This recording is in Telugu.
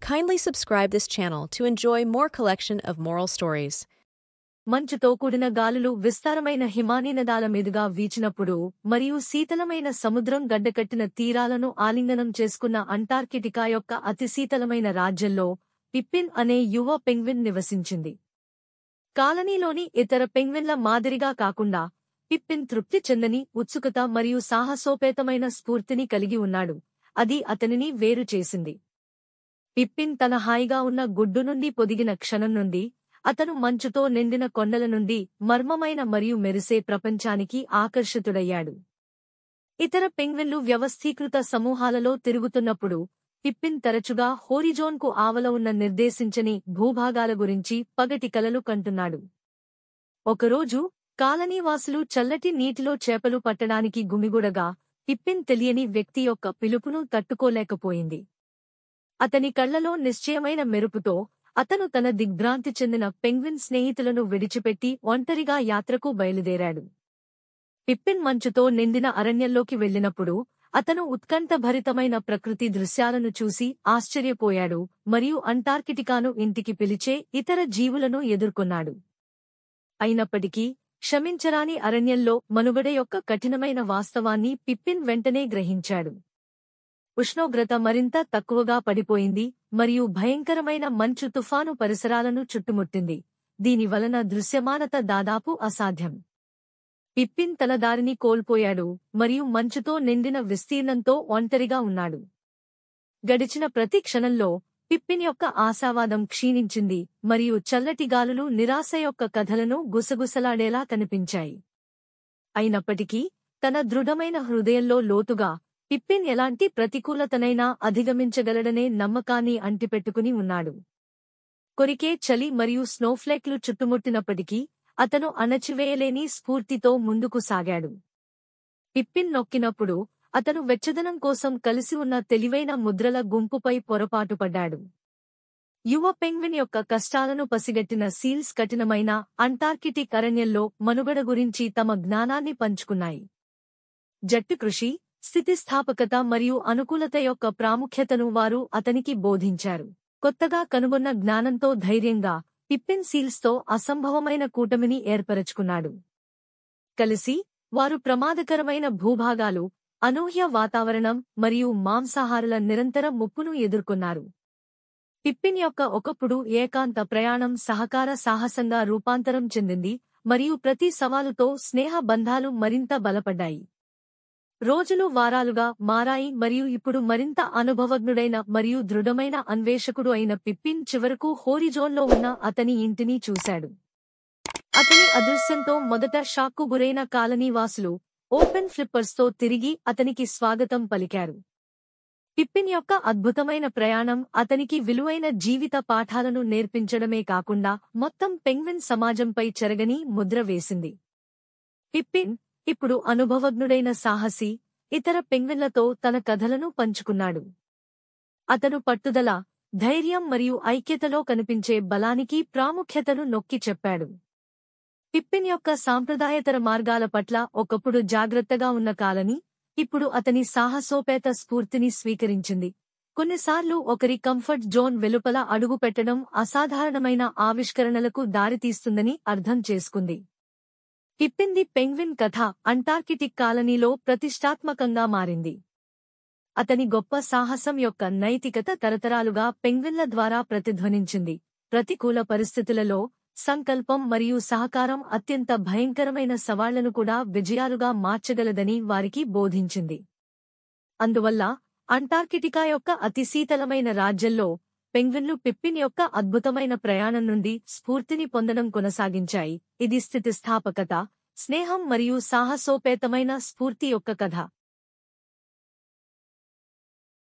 Kindly subscribe this channel to enjoy more collection of moral stories. మంచుతో కూడిన గాలులు విస్తారమైన హిమానీనదాల మీదుగా వీచినప్పుడు మరియు శీతలమైన సముద్రం గడ్డకట్టిన తీరాలను ఆలింగనం చేసుకున్న అంటార్కిటికా యొక్క అతి శీతలమైన రాజ్యంలో పిప్పిన్ అనే యువ పెంగ్విన్ నివసించింది. కాలనీలోని ఇతర పెంగ్విన్ల మాదిరిగా కాకుండా పిప్పిన్ తృప్తి చెందని ఉత్సుకత మరియు సాహసోపేతమైన స్ఫూర్తిని కలిగి ఉన్నాడు. అది అతనిని వేరు చేసింది. పిప్పిన్ తన హాయిగా ఉన్న గుడ్డు నుండి పొదిగిన క్షణం నుండి అతను మంచుతో నిండిన కొండల నుండి మర్మమైన మరియు మెరిసే ప్రపంచానికి ఆకర్షితుడయ్యాడు. ఇతర పెంగ్విన్లు వ్యవస్థీకృత సమూహాలలో తిరుగుతున్నప్పుడు పిప్పిన్ తరచుగా హోరిజోన్కు ఆవల ఉన్న నిర్దేశించని భూభాగాల గురించి పగటి కలలు కంటున్నాడు. ఒకరోజు కాలనీవాసులు చల్లటి నీటిలో చేపలు పట్టడానికి గుమిగూడగా పిప్పిన్ తెలియని వ్యక్తి యొక్క పిలుపును తట్టుకోలేకపోయింది. అతని కళ్లలో నిశ్చయమైన మెరుపుతో అతను తన దిగ్భ్రాంతి చెందిన పెంగ్విన్ స్నేహితులను విడిచిపెట్టి ఒంటరిగా యాత్రకు బయలుదేరాడు. పిప్పిన్ మంచుతో నిండిన అరణ్యంలోకి వెళ్లినప్పుడు అతను ఉత్కంఠభరితమైన ప్రకృతి దృశ్యాలను చూసి ఆశ్చర్యపోయాడు మరియు అంటార్కిటికాను ఇంటికి పిలిచే ఇతర జీవులను ఎదుర్కొన్నాడు. అయినప్పటికీ క్షమించరాని అరణ్యంలో మనుగడ యొక్క కఠినమైన వాస్తవాన్ని పిప్పిన్ వెంటనే గ్రహించాడు. ఉష్ణోగ్రత మరింత తక్కువగా పడిపోయింది మరియు భయంకరమైన మంచు తుఫాను పరిసరాలను చుట్టుముట్టింది. దీనివలన దృశ్యమానత దాదాపు అసాధ్యం. పిప్పిన్ తన దారిని కోల్పోయాడు మరియు మంచుతో నిండిన విస్తీర్ణంతో ఒంటరిగా ఉన్నాడు. గడిచిన ప్రతి క్షణంలో పిప్పిన్ యొక్క ఆశావాదం క్షీణించింది మరియు చల్లటి గాలులు నిరాశ యొక్క కథలను గుసగుసలాడేలా కనిపించాయి. అయినప్పటికీ తన దృఢమైన హృదయంలో లోతుగా పిప్పిన్ ఎలాంటి ప్రతికూలతనైనా అధిగమించగలడనే నమ్మకాన్ని అంటిపెట్టుకుని ఉన్నాడు. కొరికే చలి మరియు స్నోఫ్లేక్లు చుట్టుముట్టినప్పటికీ అతను అణచివేయలేని స్ఫూర్తితో ముందుకు సాగాడు. పిప్పిన్ నొక్కినప్పుడు అతను వెచ్చదనం కోసం కలిసి ఉన్న తెలివైన ముద్రల గుంపుపై పొరపాటుపడ్డాడు. యువ పెంగ్విన్ యొక్క కష్టాలను పసిగట్టిన సీల్స్ కఠినమైన అంటార్కిటిక్ అరణ్యంలో మనుగడ గురించి తమ జ్ఞానాన్ని పంచుకున్నాయి. జట్టు కృషి, స్థితిస్థాపకత మరియు అనుకూలత యొక్క ప్రాముఖ్యతను వారు అతనికి బోధించారు. కొత్తగా కనుగొన్న జ్ఞానంతో ధైర్యంగా పిప్పిన్ సీల్స్తో అసంభవమైన కూటమిని ఏర్పరచుకున్నాడు. కలిసి వారు ప్రమాదకరమైన భూభాగాలు, అనూహ్య వాతావరణం మరియు మాంసాహారుల నిరంతర ముప్పును ఎదుర్కొన్నారు. పిప్పిన్ యొక్క ఒకప్పుడు ఏకాంత ప్రయాణం సహకార సాహసంగా రూపాంతరం చెందింది మరియు ప్రతి సవాలుతో స్నేహ బంధాలు మరింత బలపడ్డాయి. రోజులు వారాలుగా మారాయి మరియు ఇప్పుడు మరింత అనుభవజ్ఞుడైన మరియు దృఢమైన అన్వేషకుడు అయిన పిప్పిన్ చివరకు హోరిజోన్లో ఉన్న అతని ఇంటిని చూశాడు. అతని అదృశ్యంతో మొదట షాక్కు గురైన కాలనీవాసులు ఓపెన్ ఫ్లిప్పర్స్తో తిరిగి అతనికి స్వాగతం పలికారు. పిప్పిన్ యొక్క అద్భుతమైన ప్రయాణం అతనికి విలువైన జీవిత పాఠాలను నేర్పించడమే కాకుండా మొత్తం పెంగ్విన్ సమాజంపై చెరగని ముద్ర వేసింది. పిప్పిన్ ఇప్పుడు అనుభవజ్ఞుడైన సాహసి ఇతర పెంగ్విన్లతో తన కథలను పంచుకున్నాడు. అతను పట్టుదల, ధైర్యం మరియు ఐక్యతలో కనిపించే బలానికి ప్రాముఖ్యతను నొక్కి చెప్పాడు. పిప్పిన్ యొక్క సాంప్రదాయేతర మార్గాల పట్ల ఒకప్పుడు జాగ్రత్తగా ఉన్న కాలనీ ఇప్పుడు అతని సాహసోపేత స్ఫూర్తిని స్వీకరించింది. కొన్నిసార్లు ఒకరి కంఫర్ట్ జోన్ వెలుపల అడుగుపెట్టడం అసాధారణమైన ఆవిష్కరణలకు దారితీస్తుందని అర్థం చేసుకుంది. పిప్పిన్ ది పెంగ్విన్ కథ అంటార్కిటిక్ కాలనీలో ప్రతిష్టాత్మకంగా మారింది. అతని గొప్ప సాహసం యొక్క నైతికత తరతరాలుగా పెంగ్విన్ల ద్వారా ప్రతిధ్వనించింది. ప్రతికూల పరిస్థితులలో సంకల్పం మరియు సహకారం అత్యంత భయంకరమైన సవాళ్లను కూడా విజయాలుగా మార్చగలదని వారికి బోధించింది. అందువల్ల అంటార్కిటికా యొక్క అతి శీతలమైన రాజ్యంలో పెంగ్విన్లు పిప్పిన్ యొక్క అద్భుతమైన ప్రయాణం నుండి స్ఫూర్తిని పొందడం కొనసాగించాయి. ఇది స్థితిస్థాపకత, స్నేహం మరియు సాహసోపేతమైన స్ఫూర్తి యొక్క కథ.